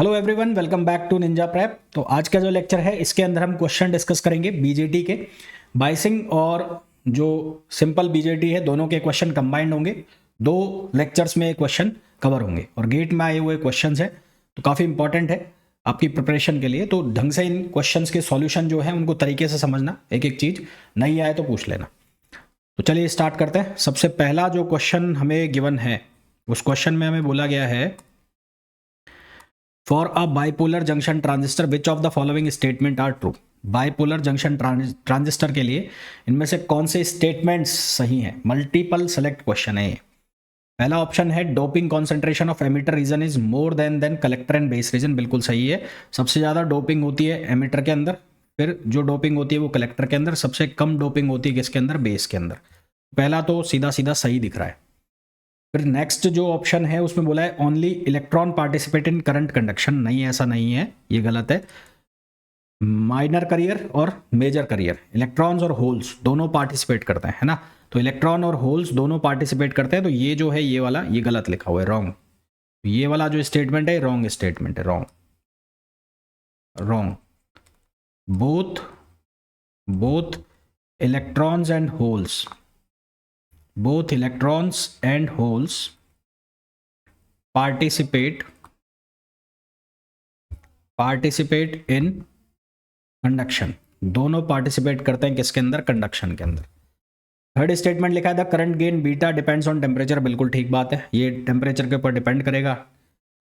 Hello everyone, welcome back to Ninja Prep. तो आज का जो लेक्चर है इसके अंदर हम क्वेश्चन डिस्कस करेंगे बीजेटी के। बाइसिंग और जो सिंपल बीजेटी है दोनों के क्वेश्चन कंबाइंड होंगे। दो लेक्चर्स में क्वेश्चन कवर होंगे और गेट में आए हुए क्वेश्चंस हैं तो काफ़ी इंपॉर्टेंट है आपकी प्रिपरेशन के लिए। तो ढंग से इन क्वेश्चंस के सॉल्यूशन जो है उनको तरीके से समझना, एक एक चीज़ नहीं आए तो पूछ लेना। तो चलिए स्टार्ट करते हैं। सबसे पहला जो क्वेश्चन हमें गिवन है उस क्वेश्चन में हमें बोला गया है, for a bipolar junction transistor which of the following statement are true. Bipolar junction transistor के लिए इनमें से कौन से स्टेटमेंट्स सही हैं। मल्टीपल सेलेक्ट क्वेश्चन है। पहला ऑप्शन है doping concentration of emitter region is more than collector and base region. बिल्कुल सही है। सबसे ज़्यादा डोपिंग होती है एमिटर के अंदर, फिर जो डोपिंग होती है वो कलेक्टर के अंदर, सबसे कम डोपिंग होती है किसके अंदर, बेस के अंदर। पहला तो सीधा सीधा सही दिख रहा है। फिर नेक्स्ट जो ऑप्शन है उसमें बोला है only electron participate in current conduction. नहीं, ऐसा नहीं है, ये गलत है। माइनर करियर और मेजर करियर, इलेक्ट्रॉन्स और होल्स दोनों पार्टिसिपेट करते हैं, है ना। तो इलेक्ट्रॉन और होल्स दोनों पार्टिसिपेट करते हैं, तो ये जो है ये वाला ये गलत लिखा हुआ है, रॉन्ग। ये वाला जो स्टेटमेंट है रॉन्ग स्टेटमेंट है, wrong wrong. Both electrons and holes, both electrons and holes participate in conduction। दोनों पार्टिसिपेट करते हैं किसके अंदर, कंडक्शन के अंदर। थर्ड स्टेटमेंट लिखा है the current gain beta depends on temperature. बिल्कुल ठीक बात है, ये टेम्परेचर के ऊपर डिपेंड करेगा।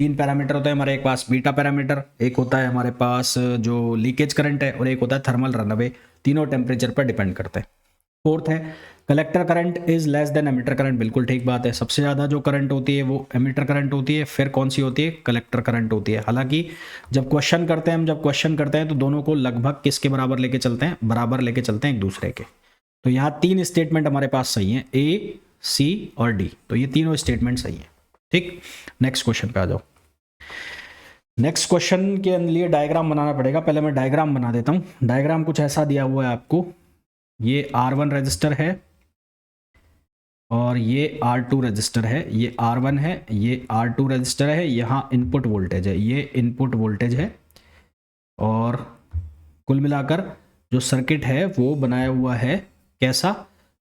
तीन पैरामीटर होते हैं हमारे पास, बीटा पैरामीटर, एक होता है हमारे पास जो लीकेज करंट है और एक होता है थर्मल रनअवे। तीनों टेम्परेचर पर डिपेंड करते हैं। फोर्थ है collector current is less than emitter current. बिल्कुल ठीक बात है, सबसे ज़्यादा जो करंट होती है वो एमिटर करंट होती है, फिर कौन सी होती है, कलेक्टर करंट होती है। हालांकि जब क्वेश्चन करते हैं तो दोनों को लगभग किसके बराबर लेके चलते हैं, बराबर लेके चलते हैं एक दूसरे के। तो यहाँ तीन स्टेटमेंट हमारे पास सही हैं, ए, सी और डी। तो ये तीनों स्टेटमेंट सही हैं। ठीक, नेक्स्ट क्वेश्चन पे आ जाओ। नेक्स्ट क्वेश्चन के लिए डायग्राम बनाना पड़ेगा। पहले मैं डायग्राम बना देता हूँ। डायग्राम कुछ ऐसा दिया हुआ है आपको। ये R1 रजिस्टर है और ये R2 रजिस्टर है। ये R1 है, ये R2 रजिस्टर है। यहाँ इनपुट वोल्टेज है, ये इनपुट वोल्टेज है। और कुल मिलाकर जो सर्किट है वो बनाया हुआ है कैसा,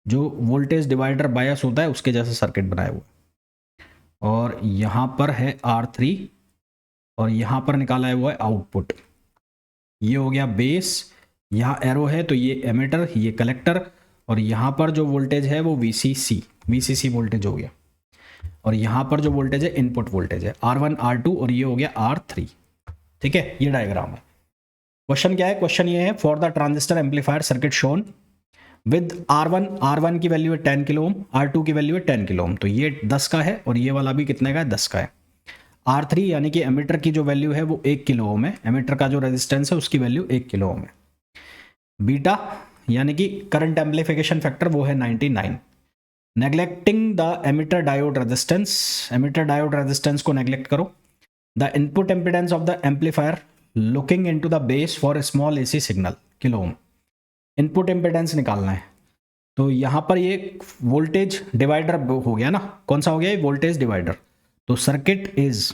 जो वोल्टेज डिवाइडर बायस होता है उसके जैसा सर्किट बनाया हुआ। और यहाँ पर है R3 और यहाँ पर निकाला हुआ है आउटपुट। ये हो गया बेस, यहाँ एरो है तो ये एमिटर, ये कलेक्टर, और यहाँ पर जो वोल्टेज है वो VCC वोल्टेज हो गया। और यहाँ पर जो वोल्टेज है इनपुट वोल्टेज है R1 R2 और ये हो गया R3। ठीक है, ये डायग्राम है। क्वेश्चन क्या है, क्वेश्चन ये है for the transistor amplifier circuit shown with R1 की वैल्यू है 10 किलो ओम, R2 की वैल्यू है 10 किलो ओम। तो ये 10 का है और ये वाला भी कितने का है, 10 का है। R3 यानी कि एमिटर की जो वैल्यू है वो 1 किलो ओम है, एमिटर का जो रेजिस्टेंस है उसकी वैल्यू 1 किलो ओम है। बीटा यानी कि करंट एम्पलीफिकेशन फैक्टर वो है 99। Neglecting the emitter diode resistance, emitter diode resistance को नेग्लेक्ट करो। The input impedance of the amplifier looking into the base for small AC signal, kilo ohm. Input impedance निकालना है। तो यहाँ पर ये वोल्टेज डिवाइडर हो गया ना, कौन सा हो गया ये, वोल्टेज डिवाइडर। तो circuit is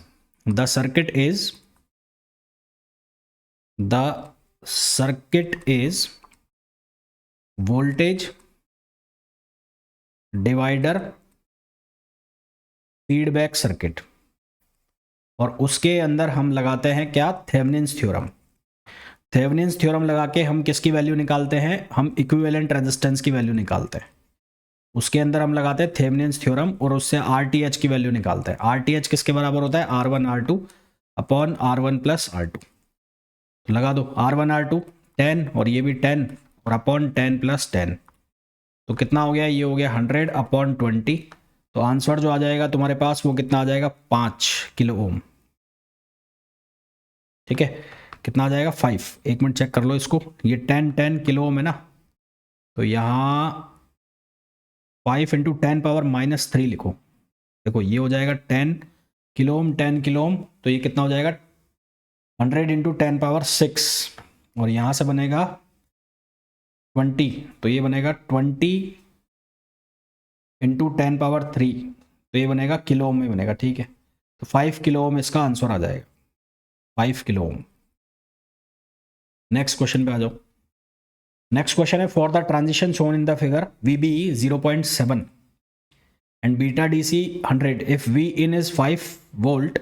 voltage divider feedback circuit. और उसके अंदर हम लगाते हैं क्या, थेवेनिन्स थ्योरम। थेवेनिन्स थ्योरम लगा के हम किसकी वैल्यू निकालते हैं, हम इक्विवेलेंट रेजिस्टेंस की वैल्यू निकालते हैं। उसके अंदर हम लगाते हैं थेवेनिन्स थ्योरम और उससे RTH की वैल्यू निकालते हैं। RTH किसके बराबर होता है, R1 R2 upon R1 plus R2। तो लगा दो R1 R2 10 और ये भी 10 और अपॉन 10 प्लस 10। तो कितना हो गया, ये हो गया 100 अपॉन 20। तो आंसर जो आ जाएगा तुम्हारे पास वो कितना आ जाएगा, 5 किलो ओम। ठीक है, कितना आ जाएगा, 5। एक मिनट चेक कर लो इसको, ये 10 किलो ओम है ना, तो यहाँ 5 इंटू 10 पावर -3 लिखो। देखो ये हो जाएगा 10 किलो ओम, 10 किलो ओम, तो ये कितना हो जाएगा 100 इंटू 10 पावर 6। और यहाँ से बनेगा 20, तो ये बनेगा 20 इंटू 10 पावर 3, तो ये बनेगा किलो ओम में बनेगा। ठीक है, तो 5 किलो ओम इसका आंसर आ जाएगा। 5 किलो ओम। नेक्स्ट क्वेश्चन पे आ जाओ। नेक्स्ट क्वेश्चन है for the transition shown in the figure VBE 0.7 and beta DC 100 if V in is 5 volt,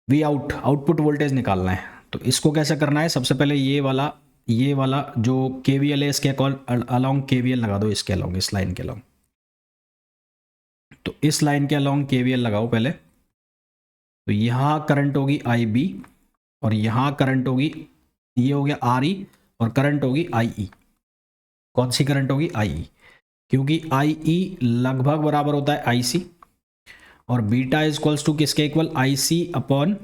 V out output voltage निकालना है। तो इसको कैसे करना है, सबसे पहले ये वाला जो KVL है इसके अलॉन्ग KVL लगा दो, इसके अलॉन्ग, इस लाइन के अलॉन्ग। तो इस लाइन के अलॉन्ग KVL लगाओ पहले। तो यहाँ करंट होगी IB और यहाँ करंट होगी, ये हो गया RE और करंट होगी IE। कौन सी करंट होगी? IE, क्योंकि IE लगभग बराबर होता है IC और बीटा इज इक्वल्स टू किसके इक्वल? IC upon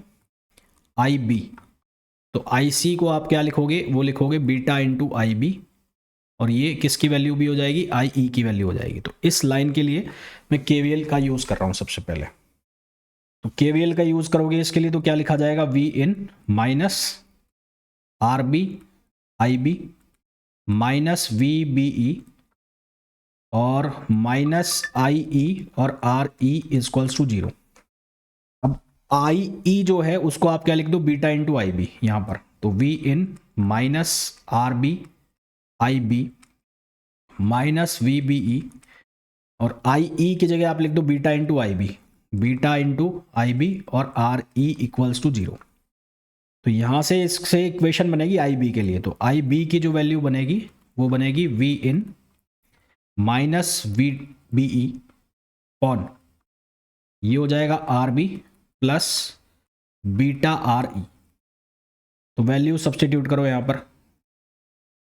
IB। तो IC को आप क्या लिखोगे? वो लिखोगे बीटा इंटू IB और ये किसकी वैल्यू भी हो जाएगी? IE की वैल्यू हो जाएगी। तो इस लाइन के लिए मैं KVL का यूज़ कर रहा हूँ सबसे पहले। तो KVL का यूज़ करोगे इसके लिए तो क्या लिखा जाएगा? V in minus RB IB minus VBE और माइनस IE और RE इज इक्वल्स टू 0। अब IE जो है उसको आप क्या लिख दो? बीटा इंटू IB यहाँ पर। तो V in minus RB IB minus VBE और IE की जगह आप लिख दो beta into IB, beta into IB और RE इक्वल्स टू 0। तो यहाँ से इससे इक्वेशन बनेगी IB के लिए। तो IB की जो वैल्यू बनेगी वो बनेगी V in minus VBE upon, ये हो जाएगा RB प्लस बीटा RE। तो वैल्यू सब्सटीट्यूट करो यहाँ पर।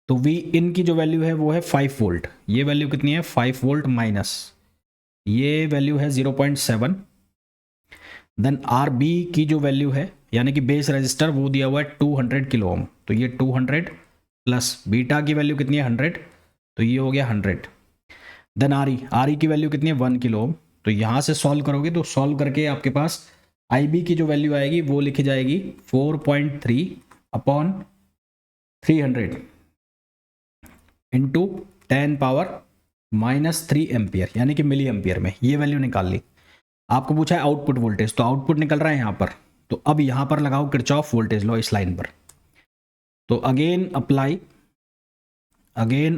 तो V in की जो वैल्यू है वो है 5 वोल्ट, ये वैल्यू कितनी है? 5 वोल्ट माइनस ये वैल्यू है 0.7। देन RB की जो वैल्यू है यानी कि बेस रजिस्टर वो दिया हुआ है 200 किलो ओम। तो ये 200 प्लस बीटा की वैल्यू कितनी है? 100, तो ये हो गया 100। देन RE की वैल्यू कितनी है? 1 किलो ओम। तो यहाँ से सॉल्व करोगे तो सॉल्व करके आपके पास IB की जो वैल्यू आएगी वो लिखी जाएगी 4.3 upon 300 into 10 power minus 3 ampere यानी कि मिली एम्पियर में ये वैल्यू निकाल ली। आपको पूछा है आउटपुट वोल्टेज, तो आउटपुट निकल रहा है यहाँ पर। तो अब यहाँ पर लगाओ किरचॉफ वोल्टेज लॉ इस लाइन पर। तो अगेन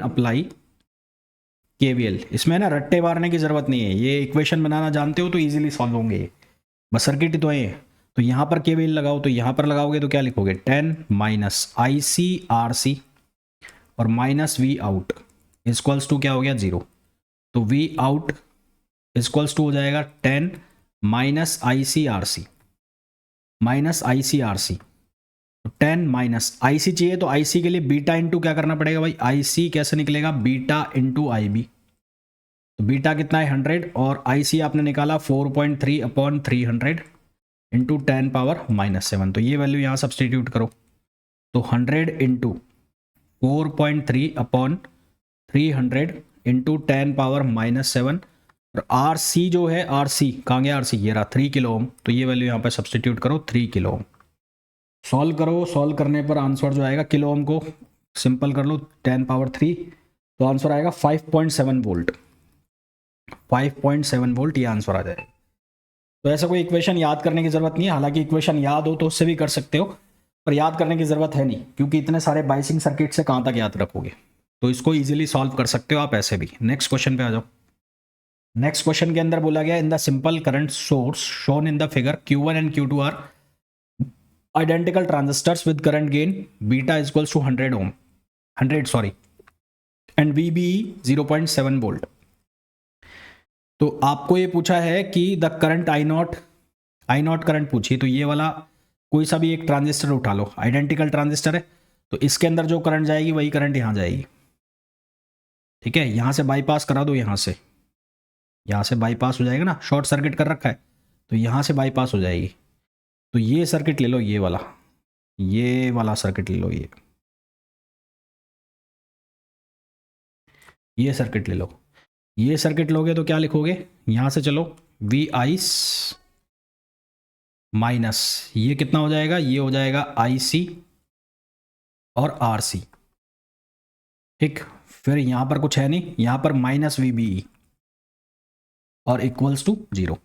अप्लाई KVL। इसमें ना रट्टे मारने की ज़रूरत नहीं है, ये इक्वेशन बनाना जानते हो तो इजीली सॉल्व होंगे ये, बस सर्किट ही तो है। तो यहाँ पर KVL लगाओ, तो यहाँ पर लगाओगे तो क्या लिखोगे? 10 माइनस IC RC और minus V out equals to क्या हो गया? 0। तो V आउट इक्वल्स टू हो जाएगा 10 minus IC RC minus IC RC। तो 10 माइनस IC चाहिए तो IC के लिए बीटा इंटू क्या करना पड़ेगा भाई? IC कैसे निकलेगा? Beta into IB। तो बीटा कितना है? 100 और IC आपने निकाला 4.3 अपॉन 300 इंटू 10 पावर माइनस 7। तो ये वैल्यू यहाँ सब्सटीट्यूट करो। तो 100 into 4.3 upon 300 into 10 power minus 7 और RC जो है RC कहाँ गया? RC ये रहा 3 किलो ओम। तो ये वैल्यू यहाँ पर सब्सटीट्यूट करो 3 किलो ओम। सॉल्व करो, सॉल्व करने पर आंसर जो आएगा, किलो ओम को सिंपल कर लो 10 पावर 3, तो आंसर आएगा 5.7 वोल्ट। 5.7 वोल्ट ये आंसर आ जाएगा। तो ऐसा कोई इक्वेशन याद करने की ज़रूरत नहीं है, हालांकि इक्वेशन याद हो तो उससे भी कर सकते हो, पर याद करने की ज़रूरत है नहीं क्योंकि इतने सारे बाइसिंग सर्किट से कहाँ तक याद रखोगे। तो इसको ईजिली सॉल्व कर सकते हो आप ऐसे भी। नेक्स्ट क्वेश्चन पे आ जाओ। नेक्स्ट क्वेश्चन के अंदर बोला गया in the simple current source shown in the figure Q1 and Q2 are identical transistors with current gain beta is equals to 100 and VBE 0.7 volt। तो आपको ये पूछा है कि the current I not current पूछी। तो ये वाला कोई सा भी एक ट्रांजिस्टर उठा लो, आइडेंटिकल ट्रांजिस्टर है, तो इसके अंदर जो करंट जाएगी वही करंट यहाँ जाएगी। ठीक है, यहाँ से बाईपास करा दो, यहाँ से बाईपास हो जाएगा ना, शॉर्ट सर्किट कर रखा है तो यहाँ से बाईपास हो जाएगी। तो ये सर्किट ले लो, ये वाला सर्किट ले लो, ये सर्किट ले लो। ये सर्किट लोगे तो क्या लिखोगे? यहाँ से चलो VI माइनस ये कितना हो जाएगा? ये हो जाएगा IC और RC। ठीक, फिर यहाँ पर कुछ है नहीं, यहाँ पर माइनस VBE और इक्वल्स टू 0।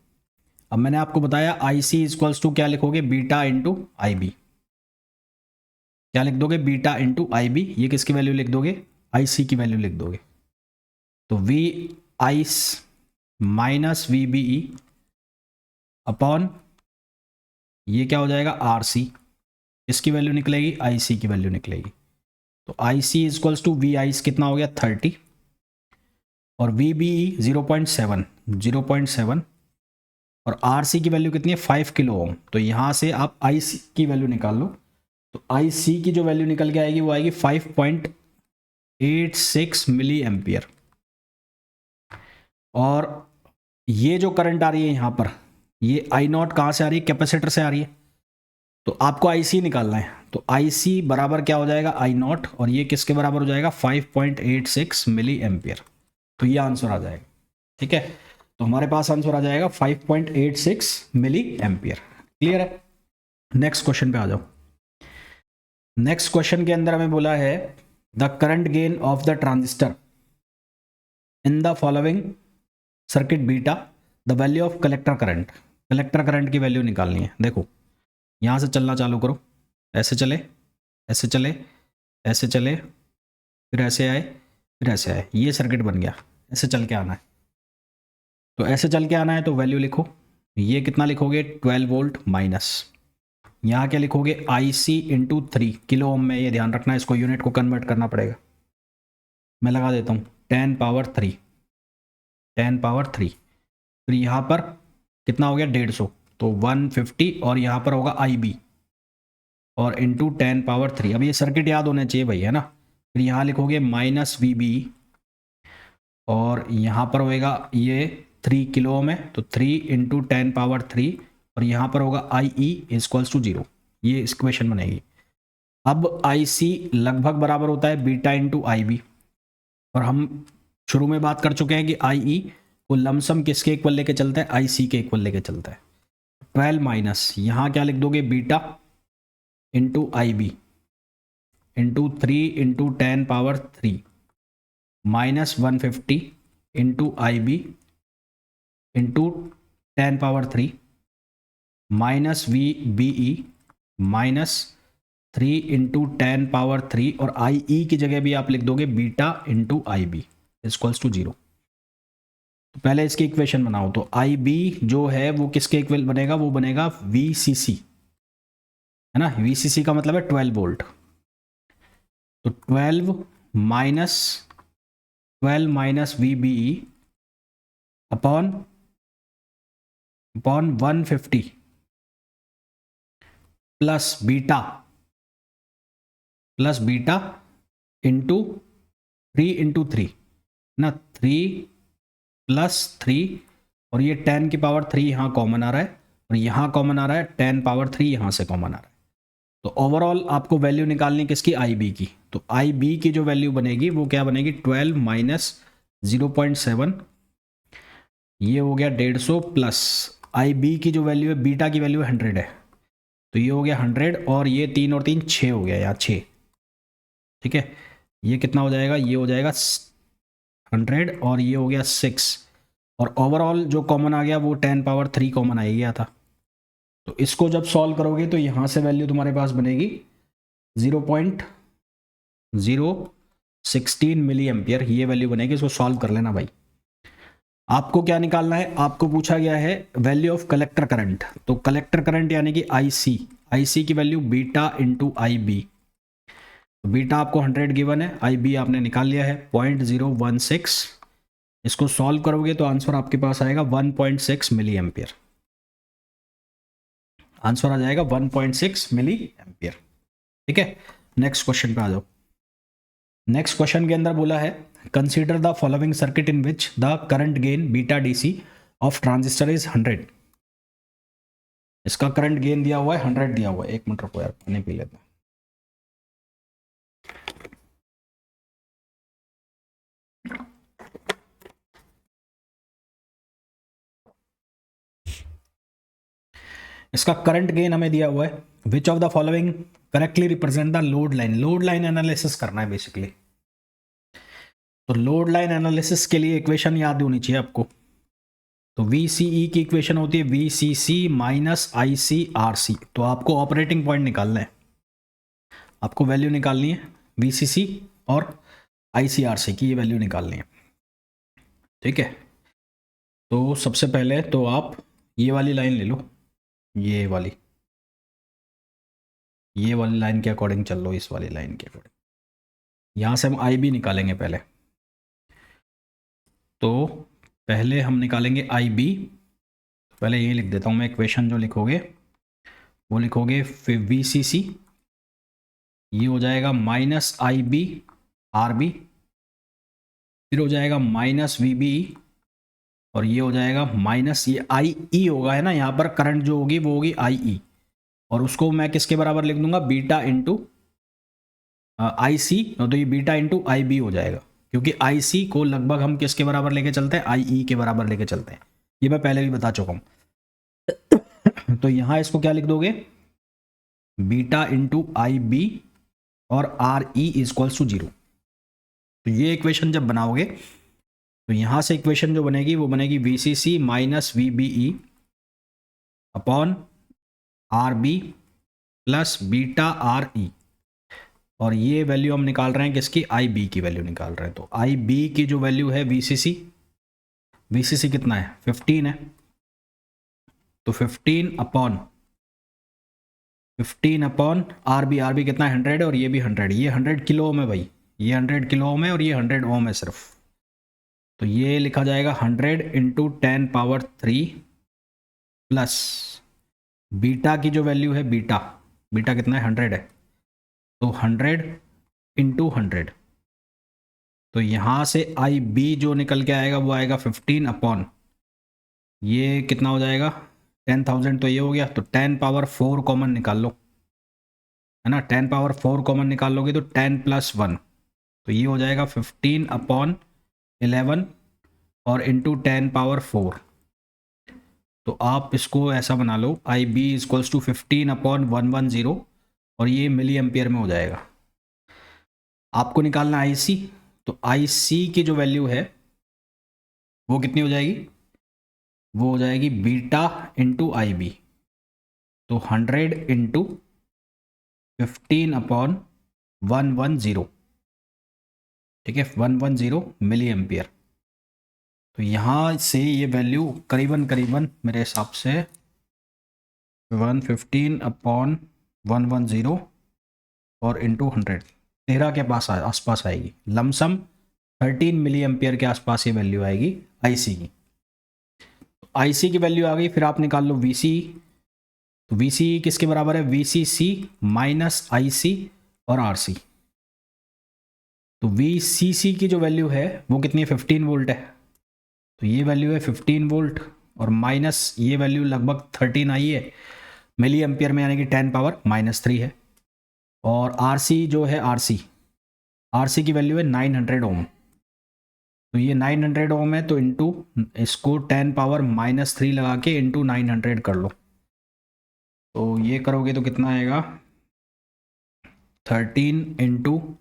अब मैंने आपको बताया IC इक्वल्स टू क्या लिखोगे? Beta into IB। क्या लिख दोगे, बीटा इंटू आई बी, ये किसकी वैल्यू लिख दोगे, आई सी की वैल्यू लिख दोगे। तो V I minus V B E upon ये क्या हो जाएगा, आर सी, इसकी वैल्यू निकलेगी, आई सी की वैल्यू निकलेगी। तो आई सी इजक्वल्स टू वी आई कितना हो गया 30 और वी बी ई 0.7 और आर सी की वैल्यू कितनी है 5 किलो ओम। तो यहाँ से आप आई सी की वैल्यू निकाल लो। तो आई सी की जो वैल्यू निकल के आएगी वो आएगी 5.86 मिली एम्पियर। और ये जो करंट आ रही है यहाँ पर, ये आई नॉट कहाँ से आ रही है, कैपेसिटर से आ रही है। तो आपको आई सी निकालना है। तो आई सी बराबर क्या हो जाएगा, आई नॉट, और ये किसके बराबर हो जाएगा 5.86 मिली एम्पियर। तो ये आंसर आ जाएगा। ठीक है, तो हमारे पास आंसर आ जाएगा 5.86 मिली एम्पियर। क्लियर है। नेक्स्ट क्वेश्चन पे आ जाओ। नेक्स्ट क्वेश्चन के अंदर हमें बोला है the current gain of the transistor in the following circuit beta the value of collector current. Collector current की वैल्यू निकालनी है। देखो यहाँ से चलना चालू करो, ऐसे चले, ऐसे चले, ऐसे चले, फिर ऐसे आए, फिर ऐसे आए, ये सर्किट बन गया। ऐसे चल के आना है। तो ऐसे चल के आना है तो वैल्यू लिखो। ये कितना लिखोगे 12 वोल्ट माइनस, यहाँ क्या लिखोगे आई सी इंटू 3 किलो ओम में। ये ध्यान रखना, इसको यूनिट को कन्वर्ट करना पड़ेगा। मैं लगा देता हूँ 10 पावर 3, 10 पावर 3। फिर यहाँ पर कितना हो गया 150, तो 150 और यहाँ पर होगा आई बी और इंटू 10 पावर 3। अब ये सर्किट याद होने चाहिए भाई, है ना। फिर यहाँ लिखोगे माइनस वी बी और यहाँ पर होएगा ये 3 किलो में, तो 3 इंटू 10 पावर 3 और यहाँ पर होगा आई ई इजक्वल्स टू 0। ये इक्वेशन बनेगी। अब आई सी लगभग बराबर होता है बीटा इंटू आई बी, और हम शुरू में बात कर चुके हैं कि आई ई को लमसम किसके इक्वल लेके चलता है, आई सी के इक्वल लेके चलता है। 12 माइनस यहाँ क्या लिख दोगे beta into I B into 3 into 10 power 3 minus 150 into I B into 10 power 3 minus V B E minus 3 into 10 power 3 और आई ई की जगह भी आप लिख दोगे beta into I B equals to 0। तो पहले इसकी इक्वेशन बनाओ। तो आई बी जो है वो किसके इक्वल बनेगा, वो बनेगा वी सी सी, है ना। वी सी सी का मतलब है 12 वोल्ट। तो 12 minus V B E upon 150 plus beta into 3 into 3 ना, 3 प्लस 3 और ये 10 की पावर 3 यहाँ कॉमन आ रहा है और यहाँ कॉमन आ रहा है 10 पावर 3 यहाँ से कॉमन आ रहा है। तो ओवरऑल आपको वैल्यू निकालनी किसकी, आई बी की। तो आई बी की जो वैल्यू बनेगी वो क्या बनेगी 12 माइनस 0.7, ये हो गया 150 प्लस आई बी की जो वैल्यू है, बीटा की वैल्यू 100 है, तो ये हो गया 100 और ये 3 और 3 6 हो गया, यहाँ 6। ठीक है, ये कितना हो जाएगा, ये हो जाएगा 100 और ये हो गया 6 और ओवरऑल जो कॉमन आ गया वो 10 पावर 3 कॉमन आ गया था। तो इसको जब सॉल्व करोगे तो यहाँ से वैल्यू तुम्हारे पास बनेगी 0.016 मिली एम्पियर, ये वैल्यू बनेगी। इसको सॉल्व कर लेना भाई। आपको क्या निकालना है, आपको पूछा गया है वैल्यू ऑफ कलेक्टर करंट। तो कलेक्टर करंट यानी कि आई सी की value beta into I B. Beta आपको 100 गिवन है, आई बी आपने निकाल लिया है 0.016। इसको सॉल्व करोगे तो आंसर आपके पास आएगा 1.6 मिली एम्पियर। आंसर आ जाएगा 1.6 मिली एम्पियर। ठीक है, नेक्स्ट क्वेश्चन पे आ जाओ। नेक्स्ट क्वेश्चन के अंदर बोला है consider the following circuit in which the current gain beta DC of transistor is 100। इसका करंट गेन दिया हुआ है 100 दिया हुआ है। एक मिनट रुको यार, पानी पी लेते हैं। इसका करंट गेन हमें दिया हुआ है विच of the following correctly represent the load line. Load line analysis करना है बेसिकली। तो लोड लाइन एनालिसिस के लिए इक्वेशन याद होनी चाहिए आपको। तो VCE की इक्वेशन होती है VCC माइनस IC RC। तो आपको ऑपरेटिंग पॉइंट निकालना है। आपको वैल्यू निकालनी है VCC और ICRC की, ये वैल्यू निकालनी है। ठीक है, तो सबसे पहले तो आप ये वाली लाइन ले लो, ये वाली लाइन के अकॉर्डिंग चल लो, इस वाली लाइन के अकॉर्डिंग। यहाँ से हम IB निकालेंगे पहले। तो पहले हम निकालेंगे IB। पहले ये लिख देता हूँ मैं, इक्वेशन जो लिखोगे वो लिखोगे VCC, ये हो जाएगा माइनस IB RB, फिर हो जाएगा माइनस VBE, और ये हो जाएगा माइनस ये IE होगा, है ना, यहाँ पर करंट जो होगी वो होगी IE, और उसको मैं किसके बराबर लिख दूंगा, बीटा इंटू IC, तो ये बीटा इंटू IB हो जाएगा, क्योंकि IC को लगभग हम किसके बराबर लेके चलते हैं, IE के बराबर लेके चलते हैं, ये मैं पहले भी बता चुका हूँ। तो यहाँ इसको क्या लिख दोगे, बीटा इंटू IB और RE इक्वल्स टू 0। तो ये इक्वेशन जब बनाओगे तो यहाँ से इक्वेशन जो बनेगी वो बनेगी VCC minus VBE upon RB plus beta RE, और ये वैल्यू हम निकाल रहे हैं किसकी, IB की वैल्यू निकाल रहे हैं। तो IB की जो वैल्यू है VCC कितना है, 15 है, तो 15 अपॉन RB कितना है, 100 है, और ये भी 100, ये 100 किलो ओम है भाई, ये 100 किलो ओम है और ये 100 ओम है सिर्फ। तो ये लिखा जाएगा 100 इंटू 10 पावर 3 प्लस बीटा की जो वैल्यू है, बीटा कितना है, 100 है, तो 100 इंटू 100। तो यहाँ से IB जो निकल के आएगा वो आएगा 15 अपॉन, ये कितना हो जाएगा 10,000, तो ये हो गया, तो 10 पावर 4 कॉमन निकाल लो, है ना, 10 पावर 4 कॉमन निकाल लोगे तो 10 प्लस 1, तो ये हो जाएगा 15 अपॉन 11 और इंटू 10 पावर 4। तो आप इसको ऐसा बना लो, IB इक्वल्स टू 15 अपॉन 110, और ये मिली एम्पियर में हो जाएगा। आपको निकालना IC, तो IC की जो वैल्यू है वो कितनी हो जाएगी, वो हो जाएगी बीटा इंटू IB, तो 100 इंटू 15 अपॉन 110, ठीक है, 110 मिली एम्पियर। तो यहाँ से ये वैल्यू करीबन मेरे हिसाब से 115 अपॉन 110 और इंटू 100, 13 के पास आसपास आएगी, लमसम 13 मिली एम्पियर के आसपास ये वैल्यू आएगी IC की। तो IC की वैल्यू आ गई, फिर आप निकाल लो VCE, तो VCE किसके बराबर है, VCC माइनस IC और RC। तो VCC की जो वैल्यू है वो कितनी है, 15 वोल्ट है, तो ये वैल्यू है 15 वोल्ट, और माइनस ये वैल्यू लगभग 13 आई है मिली एम्पियर में, यानी कि 10 पावर माइनस 3 है। और RC जो है, RC की वैल्यू है 900 ओम, तो ये 900 ओम है, तो इंटू इसको 10 पावर माइनस 3 लगा के इंटू 900 कर लो, तो ये करोगे तो कितना आएगा, 13 इंटू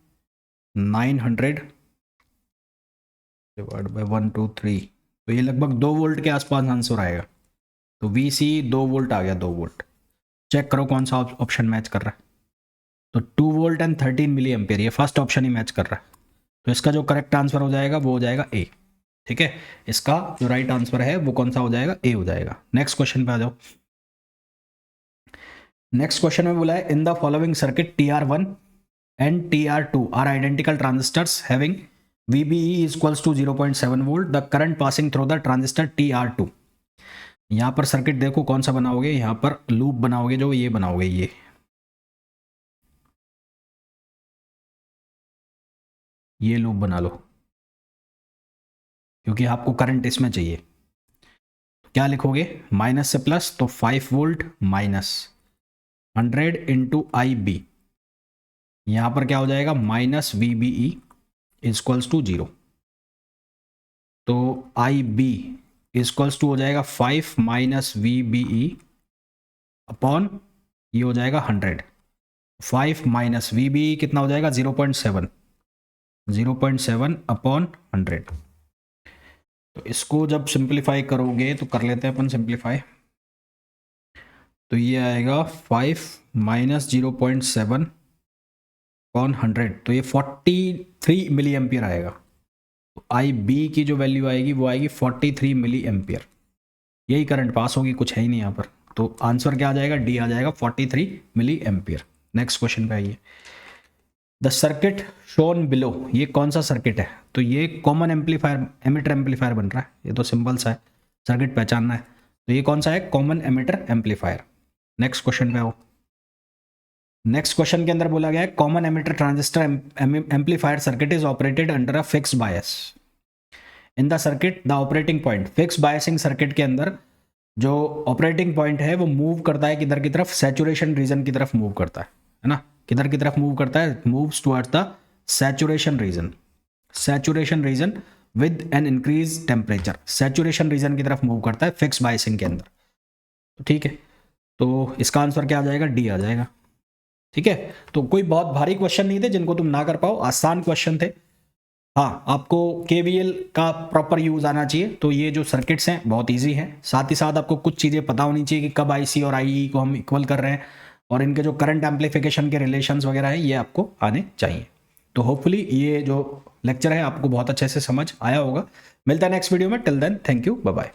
900 डिवाइड बाई 123, तो ये लगभग 2 वोल्ट के आसपास आंसर आएगा। तो VC 2 वोल्ट आ गया, 2 वोल्ट। चेक करो कौन सा ऑप्शन मैच कर रहा है, तो 2 वोल्ट एंड 13 मिली एम्पियर, ये फर्स्ट ऑप्शन ही मैच कर रहा है। तो इसका जो करेक्ट आंसर हो जाएगा वो हो जाएगा A, ठीक है, इसका जो राइट आंसर है वो कौन सा हो जाएगा, A हो जाएगा। नेक्स्ट क्वेश्चन पे आ जाओ। नेक्स्ट क्वेश्चन में बोला है, in the following circuit TR1 and TR2 are identical transistors having VBE equals to 0.7 volt, the current passing through the transistor TR2। यहाँ पर सर्किट देखो कौन सा बनाओगे, यहाँ पर लूप बनाओगे, जो ये बनाओगे, ये लूप बना लो, क्योंकि आपको करंट इसमें चाहिए। तो क्या लिखोगे, माइनस से प्लस, तो 5 वोल्ट माइनस 100 इंटू IB, यहाँ पर क्या हो जाएगा, माइनस VBE इक्वल्स टू 0, तो IB इक्वल्स टू हो जाएगा 5 माइनस VBE अपॉन ये हो जाएगा 100, 5 माइनस VBE कितना हो जाएगा, 0.7 अपॉन 100। तो इसको जब सिंप्लीफाई करोगे, तो कर लेते हैं अपन सिंप्लीफाई, तो ये आएगा 5 माइनस 0.7 अपॉन 100, तो ये 43 मिली एम्पियर आएगा। तो आई बी की जो वैल्यू आएगी वो आएगी 43 मिली एम्पियर। यही करंट पास होगी, कुछ है ही नहीं यहाँ पर। तो आंसर क्या आ जाएगा, डी आ जाएगा 43 मिली एम्पियर। नेक्स्ट क्वेश्चन पे आइए। द सर्किट शोन बिलो, ये कौन सा सर्किट है? तो ये कॉमन एम्पलीफायर, एमिटर एम्पलीफायर बन रहा है। ये तो सिंपल सा है, सर्किट पहचानना है। तो ये कौन सा है, common emitter amplifier. Next question पे आओ। नेक्स्ट क्वेश्चन के अंदर बोला गया है common emitter transistor amplifier circuit is operated under a fix bias. In the circuit the operating point, fix biasing circuit के अंदर जो ऑपरेटिंग पॉइंट है वो मूव करता है किधर की तरफ, सैचुरेशन रीजन की तरफ मूव करता है ना। किधर की तरफ मूव करता है, moves towards the saturation region. Saturation region with an increase temperature, saturation region की तरफ मूव करता है फिक्स बायसिंग के अंदर। तो ठीक है, तो इसका आंसर क्या आ जाएगा, डी आ जाएगा। ठीक है, तो कोई बहुत भारी क्वेश्चन नहीं थे जिनको तुम ना कर पाओ, आसान क्वेश्चन थे। हाँ, आपको केवीएल का प्रॉपर यूज आना चाहिए। तो ये जो सर्किट्स हैं बहुत इजी हैं। साथ ही साथ आपको कुछ चीज़ें पता होनी चाहिए कि कब आईसी और आईई को हम इक्वल कर रहे हैं, और इनके जो करंट एम्पलीफिकेशन के रिलेशंस वगैरह हैं ये आपको आने चाहिए। तो होपफुली ये जो लेक्चर है आपको बहुत अच्छे से समझ आया होगा। मिलता है नेक्स्ट वीडियो में। Till then, thank you, bye bye.